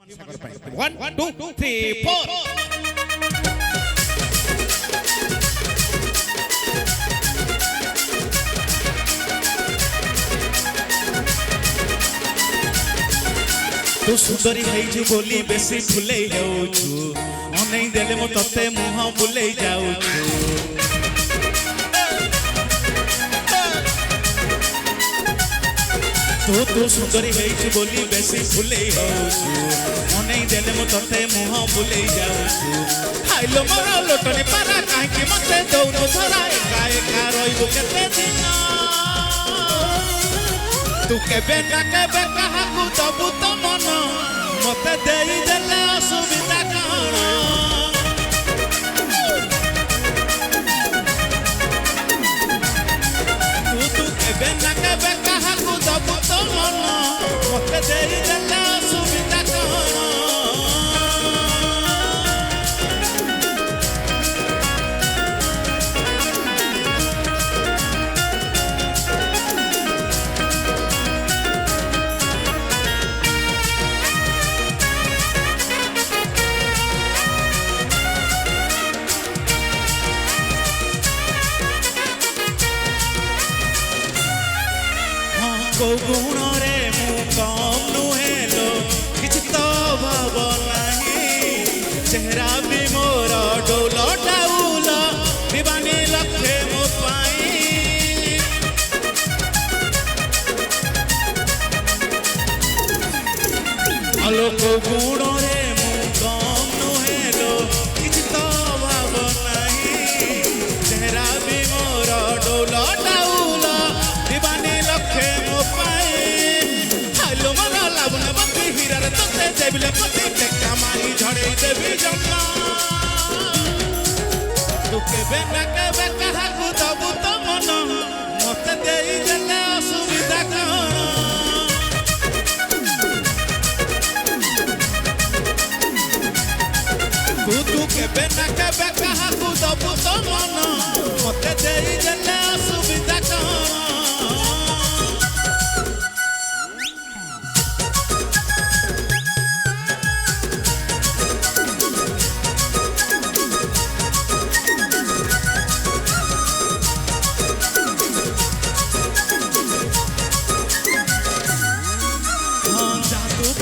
One, two, three, four. तू सुंदरी है बोली बेसी फुले जाऊछु अनै देले मो तते मुह बुले जाऊछु तू सुंदरी है बोली बेसी फुले जाऊछु अनै देले मो तते मुह बुले जाऊछु खाइलो मोरा लोटनी पारा काहे कि मते दौनो धरा एका एका रहिबो केते दिन तू केबे ना केबे काहाकू दबु तो मन मते देई देले असुविधा कण तू केबे ना केबे काहाकू दबु तो मन मते देई देले असुविधा कण को गुण रे मु कम नुहेलो किछ तो भाव नहीं चेहरा भी मोर डोल डाउल दीवानी लखे मो पाई आलो को गुण रे मु कम नुहेलो किछ तो भाव नहीं चेहरा भी मोर डोल डाउल दीवानी लखे देबिले पति टेका मारी झड़े देबी जन्ना तू केबे ना केबे काहाकू दबु तो मन मते देई देले असुविधा कण तू केबे ना केबे काहाकू दबु तो मन मते देई देले असुविधा कण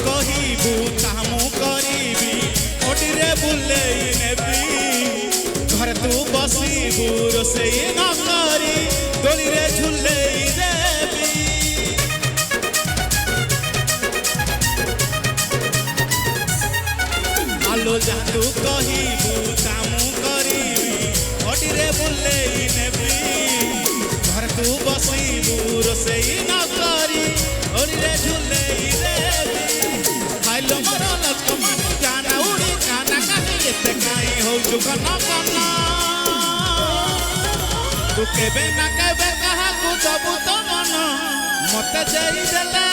कहिबू कामू करीबी ओटिरे बुलेई नेबी घर तू बसीबू रोसेई न करी दोली रे झुलेई देबी आलो जादू कहिबू कामू करीबी ओटिरे बुलेई नेबी घर तू बसीबू रोसेई न करी दोली रे झुलेई देबी खाइलो मोरा लक्ष्मण जाना उड़ी जाना काहे एते काई हो जुगना कना तू केबे ना केबे काहाकू दबु तो मन मते देई देले